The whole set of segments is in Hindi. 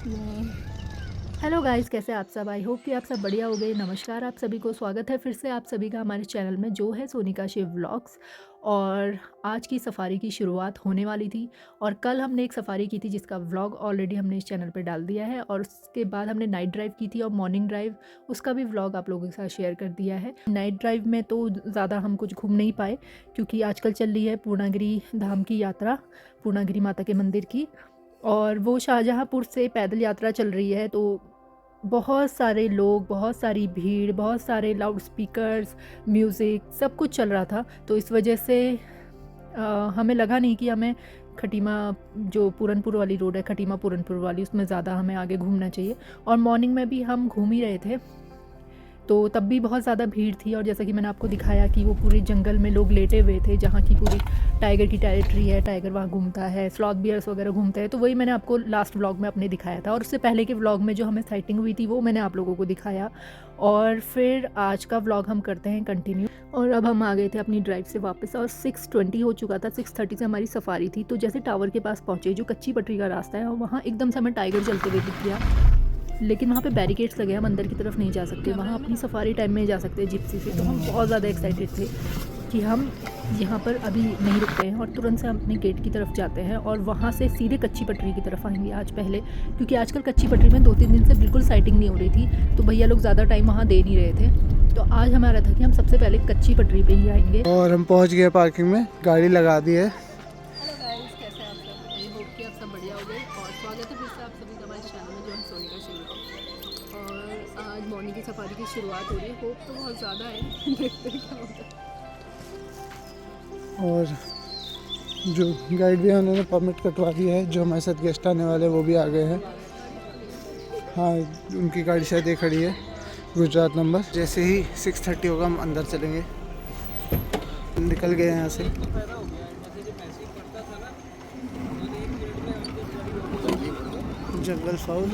हेलो गाइस, कैसे आप सब? आई होप कि आप सब बढ़िया हो गए। नमस्कार आप सभी को, स्वागत है फिर से आप सभी का हमारे चैनल में जो है सोनिका शिव व्लॉग्स। और आज की सफ़ारी की शुरुआत होने वाली थी और कल हमने एक सफ़ारी की थी जिसका व्लॉग ऑलरेडी हमने इस चैनल पे डाल दिया है, और उसके बाद हमने नाइट ड्राइव की थी और मॉर्निंग ड्राइव, उसका भी व्लॉग आप लोगों के साथ शेयर कर दिया है। नाइट ड्राइव में तो ज़्यादा हम कुछ घूम नहीं पाए क्योंकि आजकल चल रही है पूर्णागिरि धाम की यात्रा, पूर्णागिरि माता के मंदिर की, और वो शाहजहाँपुर से पैदल यात्रा चल रही है। तो बहुत सारे लोग, बहुत सारी भीड़, बहुत सारे लाउड स्पीकर्स, म्यूज़िक सब कुछ चल रहा था। तो इस वजह से हमें लगा नहीं कि हमें खटीमा, जो पूरनपुर वाली रोड है, खटीमा पूरनपुर वाली, उसमें ज़्यादा हमें आगे घूमना चाहिए। और मॉर्निंग में भी हम घूम ही रहे थे तो तब भी बहुत ज़्यादा भीड़ थी। और जैसा कि मैंने आपको दिखाया कि वो पूरे जंगल में लोग लेटे हुए थे, जहाँ की पूरी टाइगर की टेरिटरी है, टाइगर वहाँ घूमता है, स्लॉथ बियर्स वगैरह घूमते हैं। तो वही मैंने आपको लास्ट व्लॉग में अपने दिखाया था, और उससे पहले के व्लॉग में जो हमें साइटिंग हुई थी वो मैंने आप लोगों को दिखाया। और फिर आज का व्लॉग हम करते हैं कंटिन्यू। और अब हम आ गए थे अपनी ड्राइव से वापस और 6:20 हो चुका था। 6:30 से हमारी सफारी थी। तो जैसे टावर के पास पहुँचे, जो कच्ची पटरी का रास्ता है, और वहाँ एकदम से हमें टाइगर चलते हुए दिख गया। लेकिन वहाँ पे बैरिकेड्स लगे हैं, हम अंदर की तरफ नहीं जा सकते, वहाँ अपनी सफारी टाइम में जा सकते हैं जिप्सी से। तो हम बहुत ज़्यादा एक्साइटेड थे कि हम यहाँ पर अभी नहीं रुकते हैं और तुरंत से हम अपने गेट की तरफ जाते हैं और वहाँ से सीधे कच्ची पटरी की तरफ आएंगे आज पहले, क्योंकि आजकल कच्ची पटरी में 2-3 दिन से बिल्कुल साइटिंग नहीं हो रही थी, तो भैया लोग ज़्यादा टाइम वहाँ दे नहीं रहे थे। तो आज हमारा था कि हम सबसे पहले कच्ची पटरी पे ही आएंगे। और हम पहुंच गए पार्किंग में, गाड़ी लगा दी है। हेलो गाइस, कैसे हैं आप सब? आई होप कि आप सब बढ़िया हो गए, और स्वागत है फिर से आप सभी का हमारे चैनल में जो है सोनिका शिव। और आज मॉर्निंग की सफारी की शुरुआत हो रही है। होप तो बहुत ज़्यादा है देखते हैं क्या होता है। और जो गाइड भी है उन्होंने परमिट कटवा दिया है। जो हमारे साथ गेस्ट आने वाले हैं वो भी आ गए हैं। हाँ, उनकी गाड़ी शायद ये खड़ी है, गुजरात नंबर। जैसे ही 6:30 होगा हम अंदर चलेंगे। निकल गए यहाँ से। जंगल फाउल।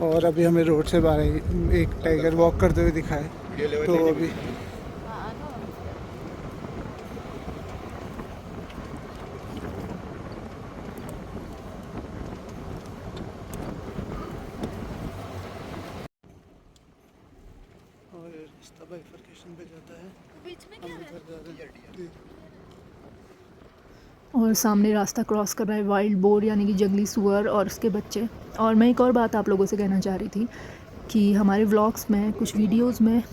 और अभी हमें रोड से बाहर एक टाइगर वॉक करते हुए दिखाए, तो अभी और रास्ता बाइफरकेशन पे जाता है। बीच में क्या है? है? और सामने रास्ता क्रॉस कर रहा है वाइल्ड बोर, यानी कि जंगली सुअर और उसके बच्चे। और मैं एक और बात आप लोगों से कहना चाह रही थी कि हमारे व्लॉग्स में, कुछ वीडियोस में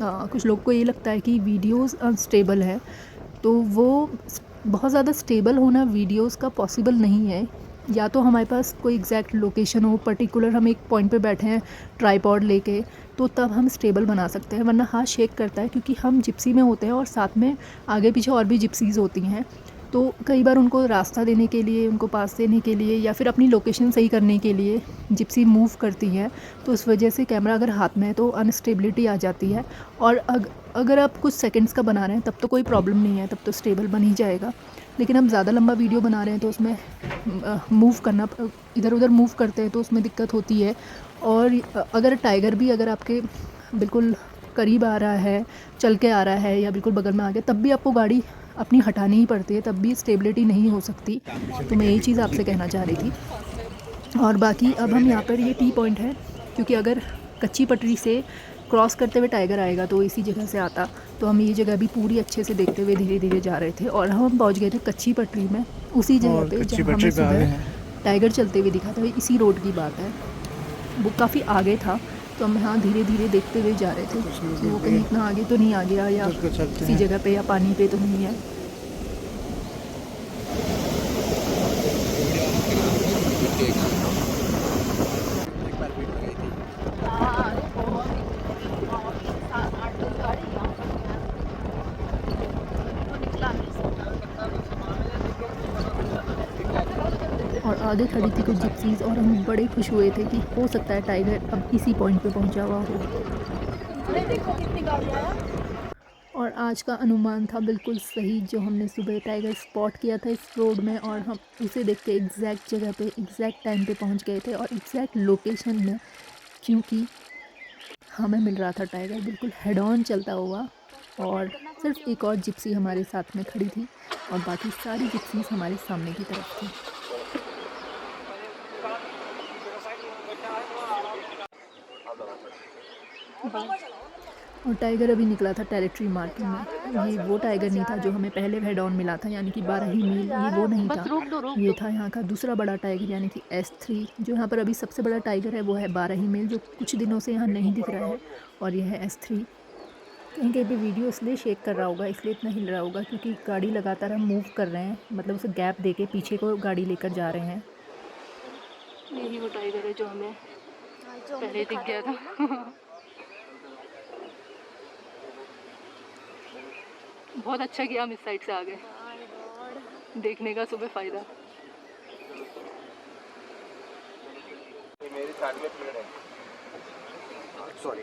कुछ लोग को ये लगता है कि वीडियोस अनस्टेबल है। तो वो बहुत ज़्यादा स्टेबल होना वीडियोस का पॉसिबल नहीं है। या तो हमारे पास कोई एग्जैक्ट लोकेशन हो, पर्टिकुलर हम एक पॉइंट पे बैठे हैं ट्राईपॉड लेके, तो तब हम स्टेबल बना सकते हैं, वरना हाथ शेक करता है, क्योंकि हम जिप्सी में होते हैं और साथ में आगे पीछे और भी जिप्सीज़ होती हैं। तो कई बार उनको रास्ता देने के लिए, उनको पास देने के लिए, या फिर अपनी लोकेशन सही करने के लिए जिप्सी मूव करती हैं। तो इस वजह से कैमरा अगर हाथ में है तो अनस्टेबिलिटी आ जाती है। और अगर आप कुछ सेकंड्स का बना रहे हैं तब तो कोई प्रॉब्लम नहीं है, तब तो स्टेबल बन ही जाएगा। लेकिन हम ज़्यादा लंबा वीडियो बना रहे हैं तो उसमें मूव करना, इधर उधर मूव करते हैं तो उसमें दिक्कत होती है। और अगर टाइगर भी अगर आपके बिल्कुल करीब आ रहा है, चल के आ रहा है, या बिल्कुल बगल में आ गया, तब भी आपको गाड़ी अपनी हटानी ही पड़ती है, तब भी स्टेबिलिटी नहीं हो सकती। तो मैं यही चीज़ आपसे कहना चाह रही थी। और बाकी अब हम यहाँ पर, ये टी पॉइंट है, क्योंकि अगर कच्ची पटरी से क्रॉस करते हुए टाइगर आएगा तो इसी जगह से आता। तो हम ये जगह भी पूरी अच्छे से देखते हुए धीरे धीरे जा रहे थे, और हम पहुँच गए थे कच्ची पटरी में, उसी जगह और पे कच्ची जहाँ हमें पटरी पे आ गए सुबह हैं। टाइगर चलते हुए दिखा था। इसी रोड की बात है, वो काफ़ी आगे था। तो हम यहाँ धीरे धीरे देखते हुए जा रहे थे कि वो कहीं इतना आगे तो नहीं आ गया, या उधर को चलते किसी हैं। जगह पे या पानी पे तो नहीं है। और आगे खड़ी थी कुछ जिप्सीज, और हम बड़े खुश हुए थे कि हो सकता है टाइगर अब इसी पॉइंट पे पहुंचा हुआ हो। और आज का अनुमान था बिल्कुल सही, जो हमने सुबह टाइगर स्पॉट किया था इस रोड में, और हम उसे देख के एग्जैक्ट जगह पे एग्जैक्ट टाइम पे पहुंच गए थे और एग्जैक्ट लोकेशन में। क्योंकि हमें मिल रहा था टाइगर बिल्कुल हेड ऑन चलता हुआ, और सिर्फ एक और जिप्सी हमारे साथ में खड़ी थी और बाकी सारी जिप्सीज हमारे सामने की तरफ थी। और टाइगर अभी निकला था टेरिटरी मार्किंग में। ये वो टाइगर नहीं था जो हमें पहले हेड ऑन मिला था, यानी कि 12 मील, ये वो नहीं था। ये था यहाँ का दूसरा बड़ा टाइगर यानी कि S3। जो यहाँ पर अभी सबसे बड़ा टाइगर है वो है 12 मील, जो कुछ दिनों से यहाँ नहीं दिख रहा है, और यह है S3। कहीं कहीं पे वीडियो इसलिए शेक कर रहा होगा, इसलिए इतना हिल रहा होगा क्योंकि गाड़ी लगातार हम मूव कर रहे हैं, मतलब उसे गैप दे के पीछे को गाड़ी लेकर जा रहे हैं। यही वो टाइगर है जो हमें पहले दिख गया था। बहुत अच्छा किया हम इस साइड से आ गए, देखने का सुबह फ़ायदा। मेरी साइड में पेड़ है। सॉरी।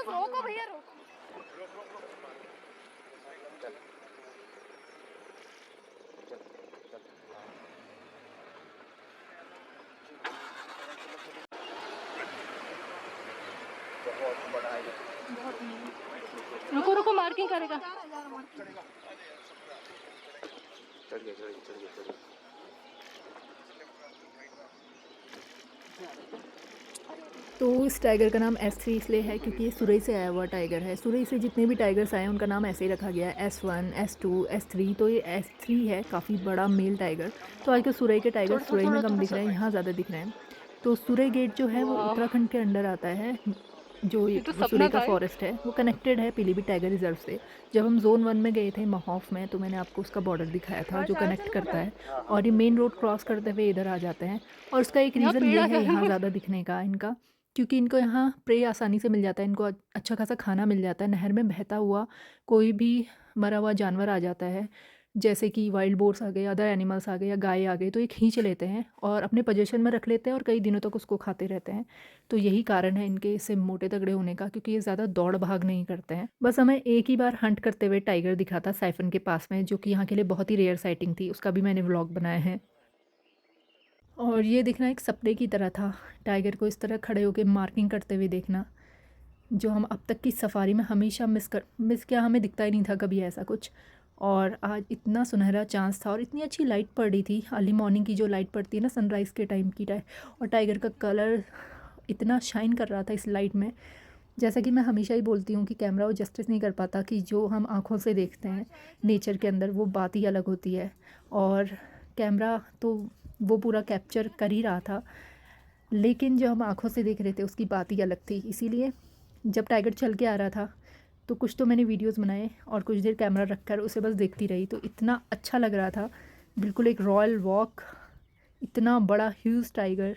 रोको भैया रोको। रुको रुको, मार्किंग करेगा। चढ़ गया। तो इस टाइगर का नाम S3 इसलिए है क्योंकि ये सुरई से आया हुआ टाइगर है। सुरई से जितने भी टाइगर्स आए हैं उनका नाम ऐसे ही रखा गया है, S1, S2, S3। तो ये S3 है, काफ़ी बड़ा मेल टाइगर। तो आजकल सुरई के टाइगर सुरई में कम दिख रहे हैं, यहाँ ज़्यादा दिख रहे हैं। तो सुरई गेट जो है वो उत्तराखंड के अंडर आता है। जो ये तो सुरई का था। फॉरेस्ट है वो कनेक्टेड है पीलीभीत टाइगर रिजर्व से। जब हम जोन 1 में गए थे महौफ में, तो मैंने आपको उसका बॉर्डर दिखाया था जो कनेक्ट करता है, और ये मेन रोड क्रॉस करते हुए इधर आ जाते हैं। और उसका एक रीज़न ये है यहाँ ज़्यादा दिखने का इनका, क्योंकि इनको यहाँ प्रे आसानी से मिल जाता है, इनको अच्छा खासा खाना मिल जाता है। नहर में बहता हुआ कोई भी मरा हुआ जानवर आ जाता है, जैसे कि वाइल्ड बोर्स आ गए, अदर एनिमल्स आ गए या गाय आ गई, तो ये खींच लेते हैं और अपने पोजीशन में रख लेते हैं और कई दिनों तक उसको खाते रहते हैं। तो यही कारण है इनके इससे मोटे तगड़े होने का, क्योंकि ये ज़्यादा दौड़ भाग नहीं करते हैं। बस हमें एक ही बार हंट करते हुए टाइगर दिखा था साइफन के पास में, जो कि यहाँ के लिए बहुत ही रेयर साइटिंग थी, उसका भी मैंने व्लॉग बनाया है। और ये दिखना एक सपने की तरह था, टाइगर को इस तरह खड़े होकर मार्किंग करते हुए देखना, जो हम अब तक की सफारी में हमेशा मिस किया, हमें दिखता ही नहीं था कभी ऐसा कुछ। और आज इतना सुनहरा चांस था और इतनी अच्छी लाइट पड़ रही थी, अर्ली मॉर्निंग की जो लाइट पड़ती है ना सनराइज़ के टाइम की और टाइगर का कलर इतना शाइन कर रहा था इस लाइट में। जैसा कि मैं हमेशा ही बोलती हूँ कि कैमरा वो जस्टिस नहीं कर पाता, कि जो हम आँखों से देखते हैं नेचर के अंदर वो बात ही अलग होती है, और कैमरा तो वो पूरा कैप्चर कर ही रहा था, लेकिन जो हम आँखों से देख रहे थे उसकी बात ही अलग थी। इसीलिए जब टाइगर चल के आ रहा था तो कुछ तो मैंने वीडियोस बनाए और कुछ देर कैमरा रखकर उसे बस देखती रही, तो इतना अच्छा लग रहा था, बिल्कुल एक रॉयल वॉक। इतना बड़ा ह्यूज टाइगर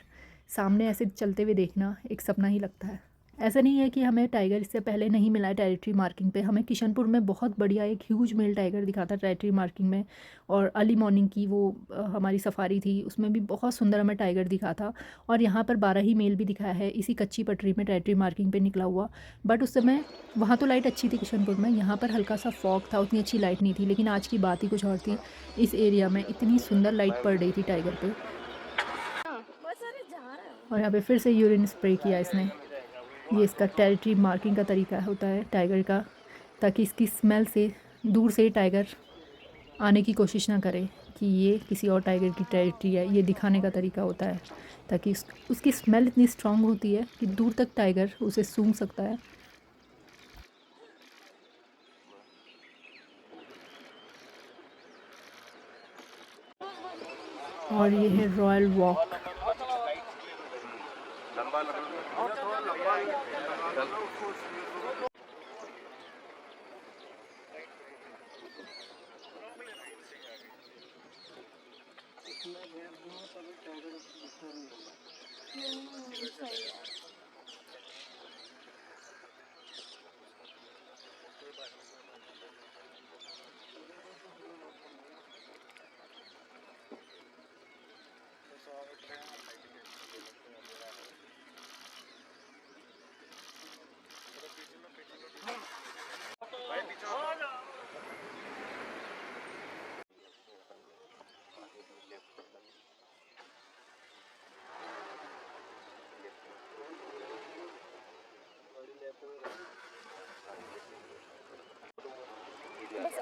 सामने ऐसे चलते हुए देखना एक सपना ही लगता है। ऐसा नहीं है कि हमें टाइगर इससे पहले नहीं मिला है टेरिटरी मार्किंग पे, हमें किशनपुर में बहुत बढ़िया एक ह्यूज मेल टाइगर दिखा था टेरिटरी मार्किंग में। और अर्ली मॉर्निंग की वो हमारी सफारी थी, उसमें भी बहुत सुंदर हमें टाइगर दिखा था। और यहाँ पर 12 ही मेल भी दिखाया है इसी कच्ची पटरी में टेरिटरी मार्किंग पे निकला हुआ। बट उस समय वहाँ तो लाइट अच्छी थी किशनपुर में, यहाँ पर हल्का सा फॉग था, उतनी अच्छी लाइट नहीं थी। लेकिन आज की बात ही कुछ और थी, इस एरिया में इतनी सुंदर लाइट पड़ रही थी टाइगर पे। और यहाँ पे फिर से यूरिन स्प्रे किया इसने। ये इसका टेरिटरी मार्किंग का तरीका होता है टाइगर का, ताकि इसकी स्मेल से दूर से टाइगर आने की कोशिश ना करे कि ये किसी और टाइगर की टेरिटरी है। ये दिखाने का तरीका होता है, ताकि उसकी स्मेल इतनी स्ट्रांग होती है कि दूर तक टाइगर उसे सूंघ सकता है। और ये है रॉयल वॉक।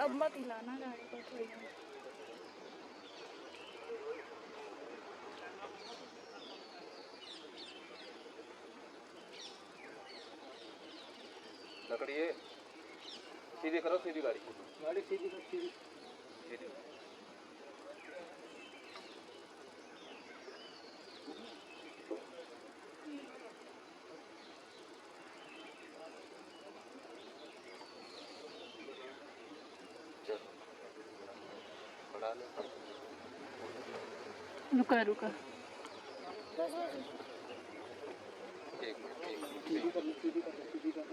अब मत हिलाना गाड़ी को थोड़ी देर। पकड़िए, सीधी करो, सीधी गाड़ी गाड़ी सीधी कर, सीधी सीधी। चलो बढ़ा ले। रुका रुका। एक मिनट, सीधी कर, सीधी कर, सीधी कर,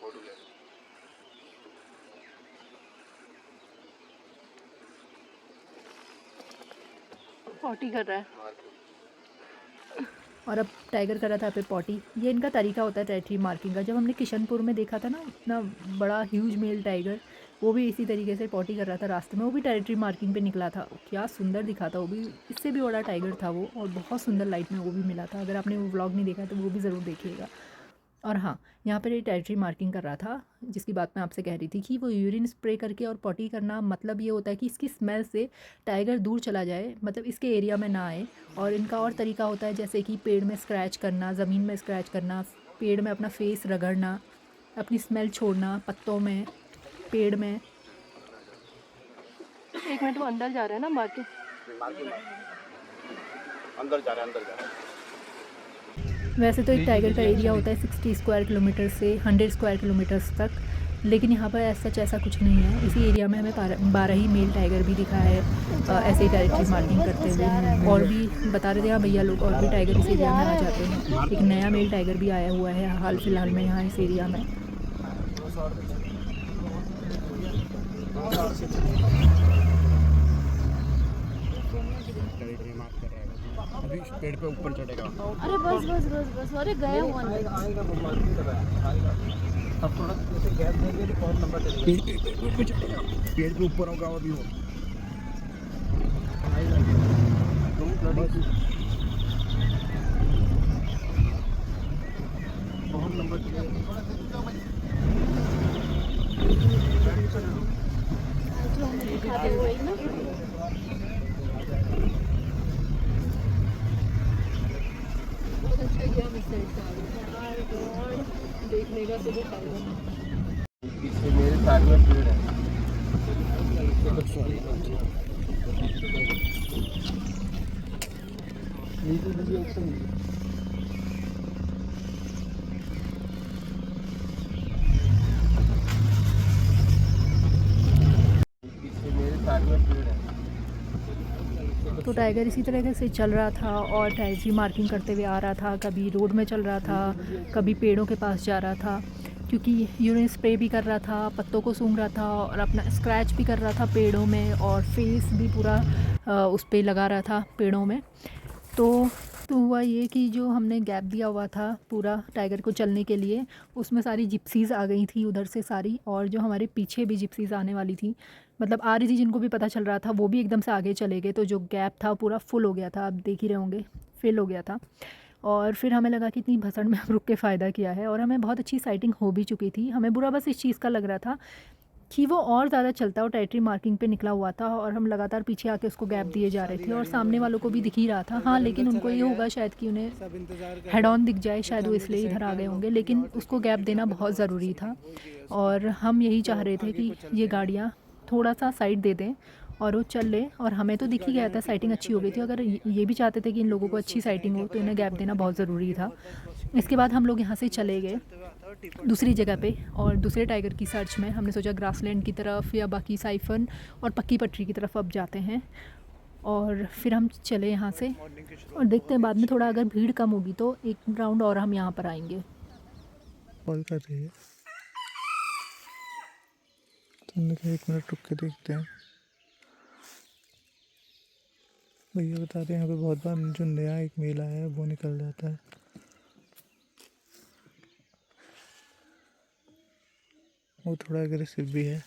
फोटो ले। पॉटी कर रहा है मार और अब टाइगर कर रहा था पे पॉटी। ये इनका तरीका होता है टेरिटरी मार्किंग का। जब हमने किशनपुर में देखा था ना इतना बड़ा ह्यूज मेल टाइगर, वो भी इसी तरीके से पॉटी कर रहा था रास्ते में। वो भी टेरिटरी मार्किंग पे निकला था। क्या सुंदर दिखा था वो भी। इससे भी बड़ा टाइगर था वो, और बहुत सुंदर लाइट में वो भी मिला था। अगर आपने वो व्लॉग नहीं देखा तो वो भी ज़रूर देखिएगा। और हाँ, यहाँ पर ये टेरिटरी मार्किंग कर रहा था, जिसकी बात मैं आपसे कह रही थी कि वो यूरिन स्प्रे करके और पॉटी करना, मतलब ये होता है कि इसकी स्मेल से टाइगर दूर चला जाए, मतलब इसके एरिया में ना आए। और इनका और तरीका होता है जैसे कि पेड़ में स्क्रैच करना, ज़मीन में स्क्रैच करना, पेड़ में अपना फेस रगड़ना, अपनी स्मेल छोड़ना पत्तों में, पेड़ में। एक मिनट, वो अंदर जा रहा है ना मार्केट। अंदर जा रहा है, अंदर जा रहा है। वैसे तो एक टाइगर का एरिया होता है 60 स्क्वायर किलोमीटर से 100 स्क्वायर किलोमीटर्स तक, लेकिन यहाँ पर ऐसा कुछ नहीं है। इसी एरिया में हमें 12 ही मेल टाइगर भी दिखा है ऐसे ही टेरिटरी मार्किंग करते हुए। और भी बता रहे थे यहाँ भैया लोग, और भी टाइगर इस एरिया में आ जाते हैं। एक नया मेल टाइगर भी आया हुआ है हाल फिलहाल में यहाँ इस एरिया में। अभी पेड़ पे ऊपर चढ़ेगा। अरे बस बस बस बस, अरे गया हुआ नहीं। आएगा वो मार्किंग कर रहा है, आएगा। अब थोड़ा जैसे गैप देंगे तो बहुत लंबा चलेगा। पेड़ पे चढ़ेगा, पेड़ पे ऊपर होगा अभी वो। बहुत लंबा चलेगा। जो हमें दिखाते हुए ना, देखने का तो पीछे मेरे साथ में पेड़ है। पीछे मेरे साथ में पेड़ है। तो टाइगर इसी तरह से चल रहा था और टेरिटरी मार्किंग करते हुए आ रहा था। कभी रोड में चल रहा था, कभी पेड़ों के पास जा रहा था, क्योंकि यूरिन स्प्रे भी कर रहा था, पत्तों को सूंघ रहा था और अपना स्क्रैच भी कर रहा था पेड़ों में, और फेस भी पूरा उस पर लगा रहा था पेड़ों में। तो हुआ ये कि जो हमने गैप दिया हुआ था पूरा टाइगर को चलने के लिए, उसमें सारी जिप्सीज़ आ गई थी उधर से सारी, और जो हमारे पीछे भी जिप्सीज़ आने वाली थी, मतलब आ रही थी, जिनको भी पता चल रहा था वो भी एकदम से आगे चले गए। तो जो गैप था पूरा फुल हो गया था, आप देख ही रहे होंगे, फिल हो गया था। और फिर हमें लगा कि इतनी भसड़ में अब रुक के फ़ायदा किया है, और हमें बहुत अच्छी साइटिंग हो भी चुकी थी। हमें बुरा बस इस चीज़ का लग रहा था कि वो और ज़्यादा चलता, और टेरिटरी मार्किंग पे निकला हुआ था, और हम लगातार पीछे आके उसको गैप दिए जा रहे थे, और सामने वालों को भी दिख ही रहा था। हाँ, लेकिन उनको ये होगा शायद कि उन्हें सब इंतजार कर हेड रहे ऑन हैं। दिख जाए, शायद वो इसलिए इधर आ गए होंगे, लेकिन उसको गैप देना बहुत ज़रूरी था। और हम यही चाह रहे थे कि ये गाड़ियाँ थोड़ा सा साइड दे दें और वो चल लें, और हमें तो दिख ही गया था साइटिंग अच्छी हो गई थी। अगर ये भी चाहते थे कि इन लोगों को अच्छी साइटिंग हो तो इन्हें गैप देना बहुत ज़रूरी था। इसके बाद हम लोग यहाँ से चले गए दूसरी जगह पे, और दूसरे टाइगर की सर्च में हमने सोचा ग्रासलैंड की तरफ या बाकी साइफन और पक्की पटरी की तरफ अब जाते हैं। और फिर हम चले यहाँ से, और देखते हैं बाद में थोड़ा अगर भीड़ कम होगी तो एक राउंड और हम यहाँ पर आएंगे। कॉल कर रही है, तुमने कहा 1 मिनट रुक के देखते हैं। भैया बता रहे हैं यहाँ पे बहुत बार जो नया एक मेला है वो निकल जाता है। वो थोड़ा एग्रेसिव भी है।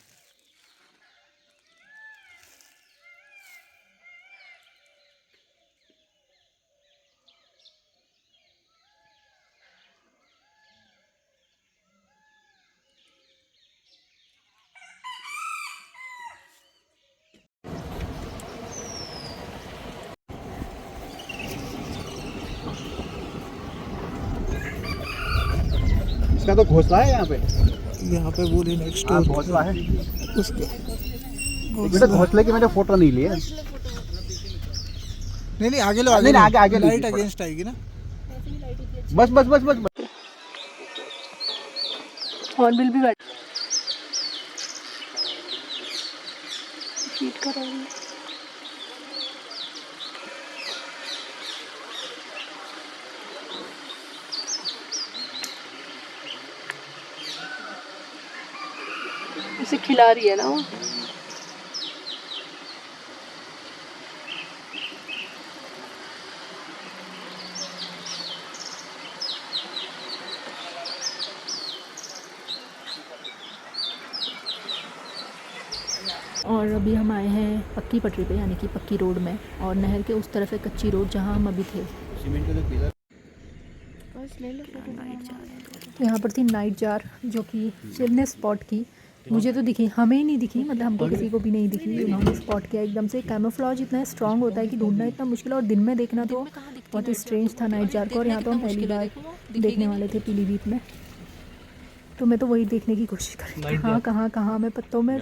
इसका तो घोंसला है यहाँ पे। यहाँ पे वुलन एक हाँ स्टोर घोंसला है। उसका बेटा घोंसले की मैंने फोटो नहीं ली है। नहीं आगे लो, नहीं, आगे लाइट लीजिए अगेंस्ट आएगी ना। बस बस बस बस, बस। हॉर्नबिल भी बैठ शीट करा हुआ है। उसे खिला रही है ना वो। और अभी हम आए हैं पक्की पटरी पे, यानी कि पक्की रोड में, और नहर के उस तरफ है कच्ची रोड जहाँ हम अभी थे। सीमेंट के पिलर। बस ले लो फोटो। तो यहाँ पर थी नाइट जार, जो कि चिलनेस स्पॉट की। मुझे तो दिखी, हमें ही नहीं दिखी, मतलब हमको किसी को भी नहीं दिखी। उन्होंने स्पॉट किया एकदम से। कैमोफ्लेज इतना स्ट्रांग होता है कि ढूंढना इतना मुश्किल है, और दिन में देखना तो बहुत ही स्ट्रेंज था नाइट जार को। और यहाँ तो हम पहली बार देखने वाले थे पीलीभीत में, तो मैं तो वही देखने की कोशिश कर रही थी। कहाँ मैं पत्तों में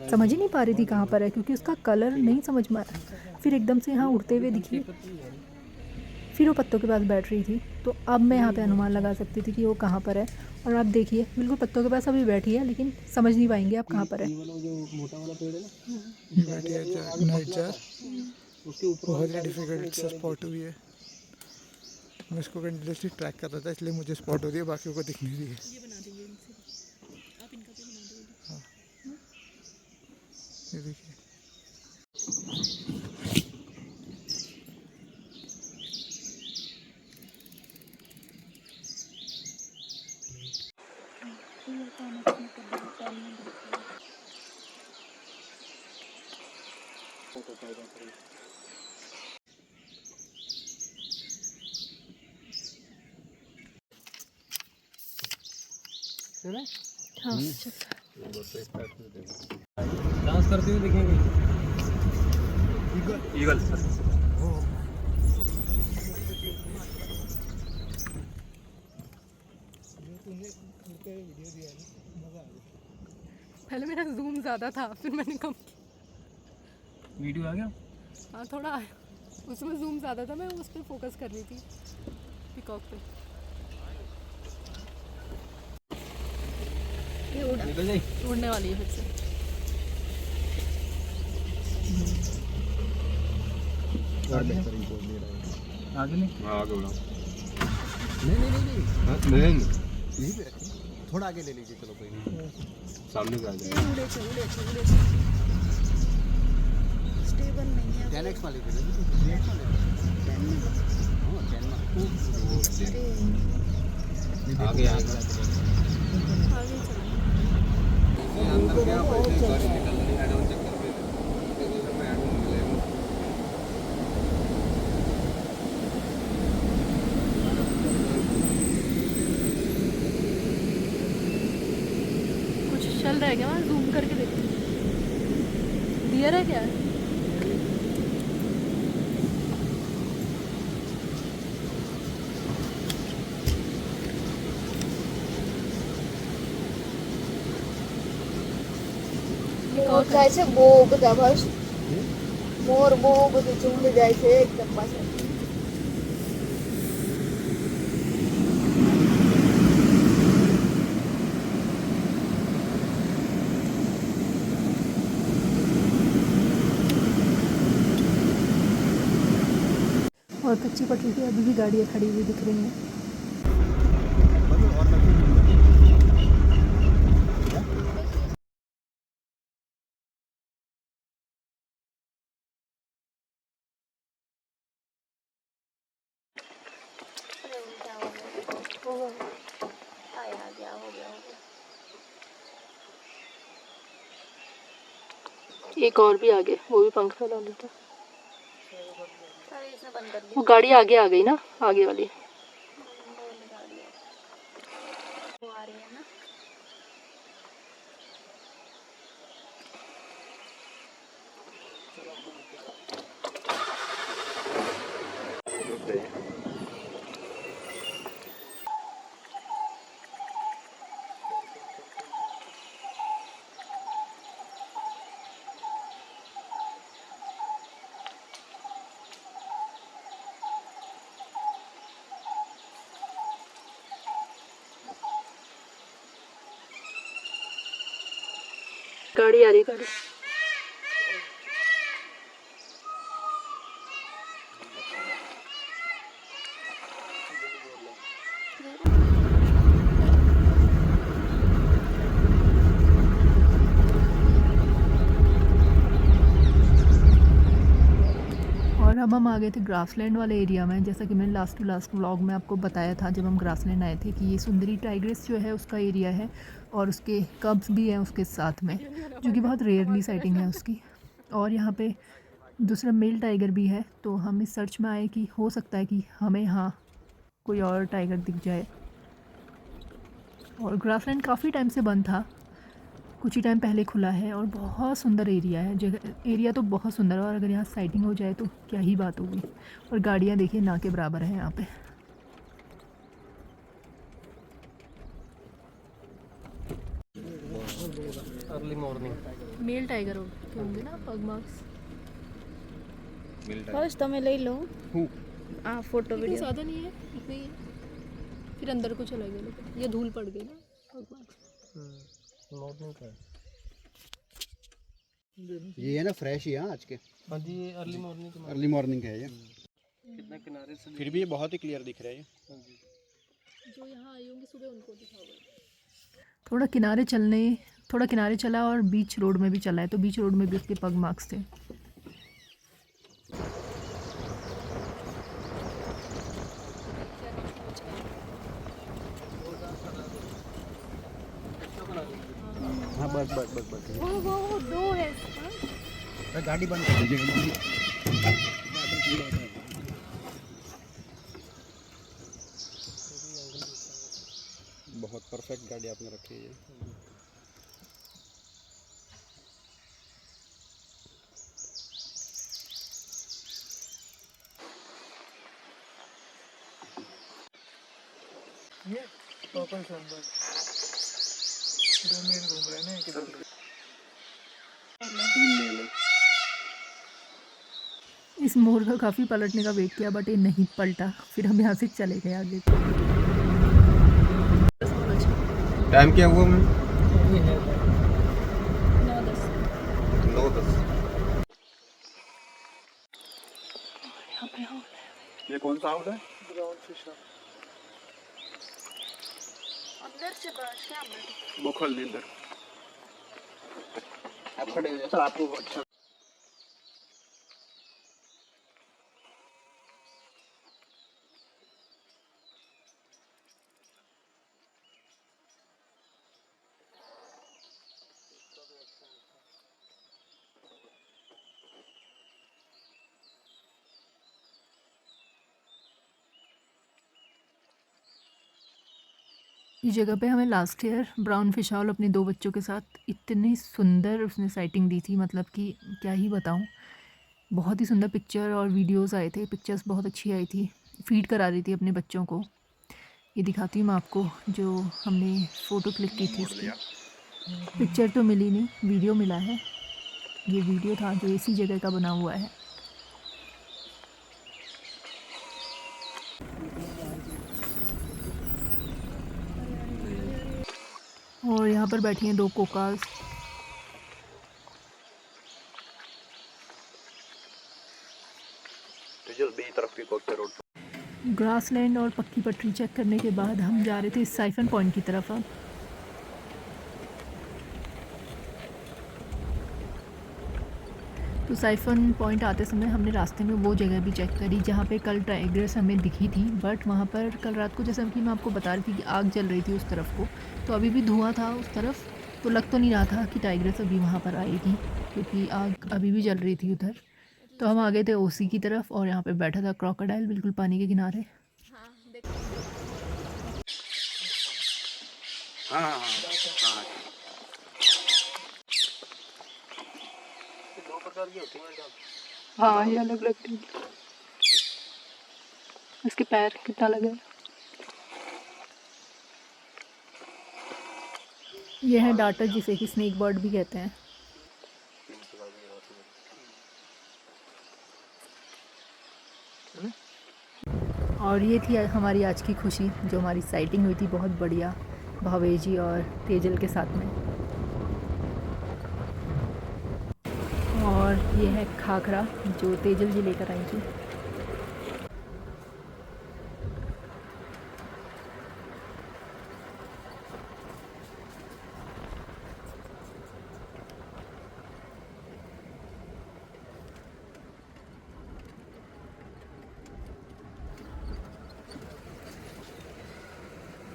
समझ ही नहीं पा रही थी कहाँ पर है, क्योंकि उसका कलर नहीं समझ में आया। फिर एकदम से यहाँ उड़ते हुए दिखी, फिर वो पत्तों के पास बैठ रही थी। तो अब मैं यहाँ पे अनुमान लगा सकती थी कि वो कहाँ पर है। और आप देखिए बिल्कुल पत्तों के पास अभी बैठी है, लेकिन समझ नहीं पाएंगे आप कहाँ पर है। जो मोटा वाला पेड़ है ना, बैठी है नाइट जार, उसके ऊपर बहुत ही डिफिकल्ट से स्पॉट हुई है। मैं इसको कंटिन्यूसली ट्रैक कर रहा था, इसलिए मुझे स्पॉट हो रही है, बाकियों को दिख नहीं रही है। हाँ, ये देखिए। हाँ डांस करते हुए दिखेंगे। ईगल पहले मेरा जूम ज़्यादा था, फिर मैंने कम किया। वीडियो आ गया। हाँ थोड़ा आया, उसमें जूम ज़्यादा था, मैं उस पर फोकस कर रही थी, पिकॉक पे। ये निकल जाए। उड़ने वाली है फिर से। आगे नहीं। हाँ आगे बढ़ाओ। नहीं हाँ, नहीं यहीं पे रखें। थोड़ा आगे ले लीजिए, चलो कोई नहीं। सामने से आ जाए। उड़े स्टेबल नहीं है। 10x वाले पे ले लीजिए। 10x वाले पे। 10 में। हाँ 10 में। आगे आगे आगे चलो। अंदर क्या पैसे गाड़ी निकल रही है, एडवांस चेक करके देखो मैं एडवांस मिलेगा। कुछ चल रहा है क्या? वहाँ जूम करके देखते हैं। डियर है क्या? મોર જાય છે બહુ બધા બસ મોર બહુ બધું ઝુંડ જાય છે એકદમ પાછળ. और कच्ची पटरी पे अभी भी गाड़ियाँ खड़ी हुई दिख रही हैं। अरे उल्टा हो गया. आ गया हो गया. एक और भी आगे, वो भी पंख फैला लेता। अरे इसने बंद कर दिया. वो गाड़ी आगे आ गई ना, आगे वाली। वो आ रही है ना. गाड़ी आ रही गाड़ी। और अब हम आ गए थे ग्रासलैंड वाले एरिया में। जैसा कि मैंने लास्ट टू लास्ट व्लॉग में आपको बताया था जब हम ग्रासलैंड आए थे कि ये सुंदरी टाइग्रेस जो है उसका एरिया है और उसके कब्स भी हैं उसके साथ में, जो कि बहुत रेयरली साइटिंग है उसकी। और यहाँ पे दूसरा मेल टाइगर भी है। तो हम इस सर्च में आए कि हो सकता है कि हमें यहाँ कोई और टाइगर दिख जाए। और ग्रासलैंड काफ़ी टाइम से बंद था, कुछ ही टाइम पहले खुला है और बहुत सुंदर एरिया है। जगह एरिया तो बहुत सुंदर है और अगर यहाँ साइटिंग हो जाए तो क्या ही बात होगी। और गाड़ियाँ देखिए ना के बराबर हैं यहाँ पे। अर्ली मॉर्निंग मेल टाइगर होंगे ना पग मार्क्स। बस તમે લઈ લો આ ફોટો लेकिन वीडियो ज़्यादा नहीं है, इतने ही है। फिर अंदर को चला गया लेकिन ये धूल पड़ गई ना पग मार्क्स। मॉर्निंग का है। ये है ना फ्रेश ही है आज के हाँ जी, ये अर्ली मॉर्निंग अर्ली मॉर्निंग है ये, कितना किनारे से फिर भी ये बहुत ही क्लियर दिख रहा है ये। हाँ जी। जो यहाँ आई होंगी सुबह उनको दिखाओगे। थोड़ा किनारे चला और बीच रोड में भी चला है, तो बीच रोड में भी उसके पग मार्क्स थे। हाँ बस बस बस बस वो दो है गाड़ी बंद कर दीजिएगा। बहुत परफेक्ट गाड़ी आपने रखी है ये। ये पर्पल सनबर्ड दो मेल घूम रहे हैं ना किधर। इस मोर का काफ़ी पलटने का वेट किया बट ये नहीं पलटा। फिर हम यहाँ से चले गए आगे। टाइम क्या हुआ मैं 9:10 9:10। ये कौन सा आउट है? ग्राउंड फिश अंदर से बाहर क्या अंदर वो खोल दे इधर। आप खड़े हो जाओ सर, आपको अच्छा इस जगह पे हमें last year brown fish all अपने 2 बच्चों के साथ इतनी सुंदर उसने साइटिंग दी थी, मतलब कि क्या ही बताऊं। बहुत ही सुंदर पिक्चर और वीडियोस आए थे, पिक्चर्स बहुत अच्छी आई थी। फीड करा रही थी अपने बच्चों को। ये दिखाती हूँ मैं आपको, जो हमने फ़ोटो क्लिक की थी इसकी। पिक्चर तो मिली नहीं, वीडियो मिला है। ये वीडियो था जो इसी जगह का बना हुआ है। और यहाँ पर बैठी हैं 2 कोकास। बी तरफ की कोस्टर रोड। ग्रासलैंड और पक्की पटरी चेक करने के बाद हम जा रहे थे साइफन पॉइंट की तरफ। अब तो साइफन पॉइंट आते समय हमने रास्ते में वो जगह भी चेक करी जहाँ पे कल टाइग्रेस हमें दिखी थी। बट वहाँ पर कल रात को जैसा कि मैं आपको बता रही थी कि आग जल रही थी उस तरफ को, तो अभी भी धुआं था उस तरफ। तो लग तो नहीं रहा था कि टाइग्रेस अभी वहाँ पर आएगी, क्योंकि आग अभी भी जल रही थी उधर। तो हम आ गए थे ओसी की तरफ और यहाँ पे बैठा था क्रोकोडाइल बिल्कुल पानी के किनारे। हाँ हाँ हाँ। दो प्रकार की होती हैं। हाँ ये अलग अलग थी। इसके पैर कितना लगे। ये है डार्टर, जिसे कि स्नेक बर्ड भी कहते हैं। और ये थी हमारी आज की खुशी, जो हमारी साइटिंग हुई थी बहुत बढ़िया भावेजी और तेजल के साथ में। और ये है खाखरा जो तेजल जी लेकर आई थी।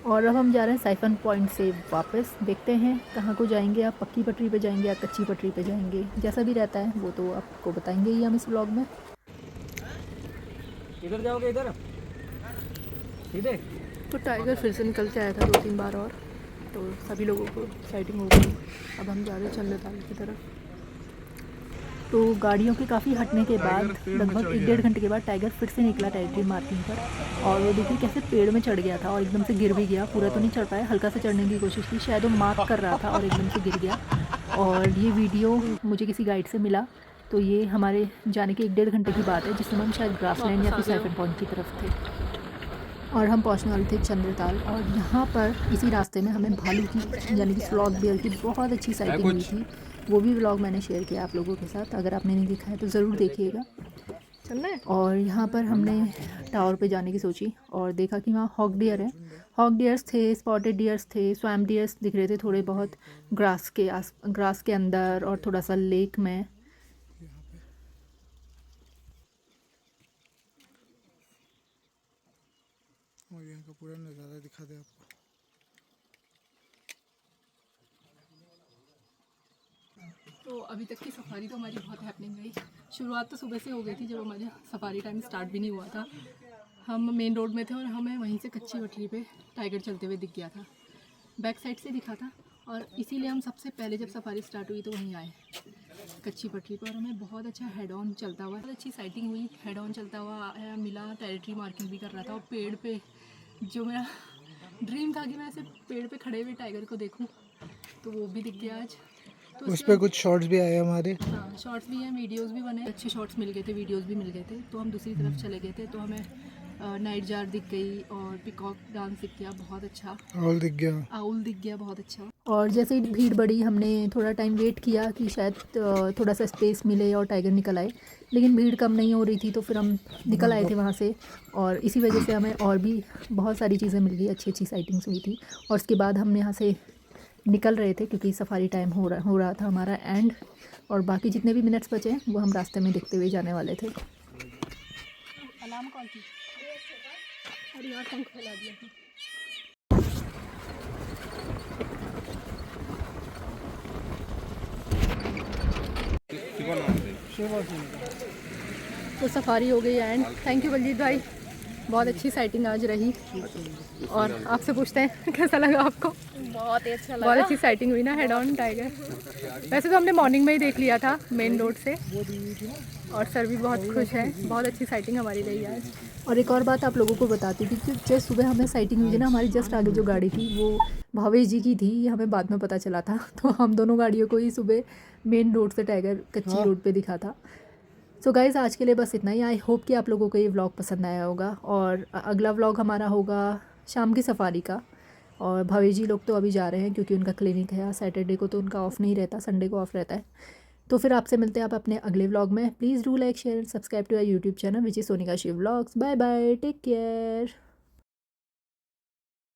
और अब हम जा रहे हैं साइफन पॉइंट से वापस। देखते हैं कहाँ को जाएंगे, आप पक्की पटरी पे जाएंगे या कच्ची पटरी पे जाएंगे, जैसा भी रहता है वो तो आपको बताएंगे ही हम इस व्लॉग में। इधर जाओगे, इधर सीधे। तो टाइगर फिर से निकल के आया था 2-3 बार और, तो सभी लोगों को साइटिंग हो गई। अब हम जा रहे हैं चंद्रताल की तरफ। तो गाड़ियों के काफ़ी हटने के बाद लगभग 1-1.5 घंटे के बाद टाइगर फिर से निकला टेरिटरी मार्किंग पर। और वो देखिए कैसे पेड़ में चढ़ गया था और एकदम से गिर भी गया। पूरा तो नहीं चढ़ पाया, हल्का से चढ़ने की कोशिश की, शायद वो मार्क कर रहा था और एकदम से गिर गया। और ये वीडियो मुझे किसी गाइड से मिला, तो ये हमारे जाने के 1-1.5 घंटे की बात है, जिसमें हम शायद ग्रासलैंड या फिर साइफन पॉइंट की तरफ थे और हम पहुंचने वाले थे चंद्रताल। और यहाँ पर इसी रास्ते में हमें भालू की यानी कि स्लॉथ बेयर की बहुत अच्छी साइटिंग हुई थी। वो भी व्लॉग मैंने शेयर किया आप लोगों के साथ, अगर आपने नहीं देखा है तो ज़रूर देखिएगा। और यहाँ पर हमने टावर पे जाने की सोची और देखा कि वहाँ हॉक डियर है। हॉक डियर्स थे, स्पॉटेड डियर्स थे, स्वैम्प डियर्स दिख रहे थे थोड़े बहुत ग्रास के अंदर और थोड़ा सा लेक में। और यहाँ का पूरा नज़ारा दिखा दे आपको। तो अभी तक की सफारी तो हमारी बहुत हैपनिंग गई। शुरुआत तो सुबह से हो गई थी, जब हमारा सफारी टाइम स्टार्ट भी नहीं हुआ था। हम मेन रोड में थे और हमें वहीं से कच्ची पटरी पे टाइगर चलते हुए दिख गया था, बैक साइड से दिखा था। और इसीलिए हम सबसे पहले जब सफारी स्टार्ट हुई तो वहीं आए कच्ची पटरी पर। हमें बहुत अच्छा हेड ऑन चलता हुआ, बहुत अच्छी साइटिंग हुई, हेड ऑन चलता हुआ आया मिला। टेरिटरी मार्किंग भी कर रहा था और पेड़ पे जो मेरा ड्रीम था कि मैं ऐसे पेड़ पे खड़े हुए टाइगर को देखूं, तो वो भी दिख गया आज। तो उस पर कुछ शॉट्स भी आए हमारे। हाँ, शॉर्ट्स भी हैं, वीडियोस भी बने, अच्छे शॉट्स मिल गए थे, वीडियोस भी मिल गए थे। तो हम दूसरी तरफ चले गए थे, तो हमें नाइट जार दिख गई और पिकॉक डांस दिख गया, बहुत अच्छा। आउल दिख गया, आउल दिख गया, बहुत अच्छा। और जैसे ही भीड़ बढ़ी हमने थोड़ा टाइम वेट किया कि शायद थोड़ा सा स्पेस मिले और टाइगर निकल आए, लेकिन भीड़ कम नहीं हो रही थी, तो फिर हम निकल आए थे वहाँ से। और इसी वजह से हमें और भी बहुत सारी चीज़ें मिल गई, अच्छी अच्छी साइटिंग्स हुई थी। और उसके बाद हम यहाँ से निकल रहे थे क्योंकि सफारी टाइम हो रहा था हमारा एंड, और बाकी जितने भी मिनट्स बचे वो हम रास्ते में देखते हुए जाने वाले थे। अलार्म कॉल की अरे यार, पंख फैला दिया था। तो सफारी हो गई एंड थैंक यू बलजीत भाई, बहुत अच्छी साइटिंग आज रही। और आपसे पूछते हैं कैसा लगा आपको? बहुत ही अच्छा लगा। बहुत अच्छी साइटिंग हुई ना हेड ऑन टाइगर। वैसे तो हमने मॉर्निंग में ही देख लिया था मेन रोड से, और सर भी बहुत खुश है, बहुत अच्छी साइटिंग हमारी रही आज। और एक और बात आप लोगों को बताती थी कि जस्ट सुबह हमें साइटिंग हुई थी ना, हमारी जस्ट आगे जो गाड़ी थी वो भावेश जी की थी, ये हमें बाद में पता चला था। तो हम दोनों गाड़ियों को ही सुबह मेन रोड से टाइगर कच्ची रोड पे दिखा था। सो गाइज़ आज के लिए बस इतना ही। आई होप कि आप लोगों को ये व्लॉग पसंद आया होगा। और अगला व्लॉग हमारा होगा शाम की सफारी का। और भावेश जी लोग तो अभी जा रहे हैं क्योंकि उनका क्लिनिक है, सैटरडे को तो उनका ऑफ़ नहीं रहता, संडे को ऑफ़ रहता है। तो फिर आपसे मिलते हैं आप अपने अगले व्लॉग में। Please do like share subscribe to our YouTube channel which is Sonika Shiv vlogs. Bye bye, take care.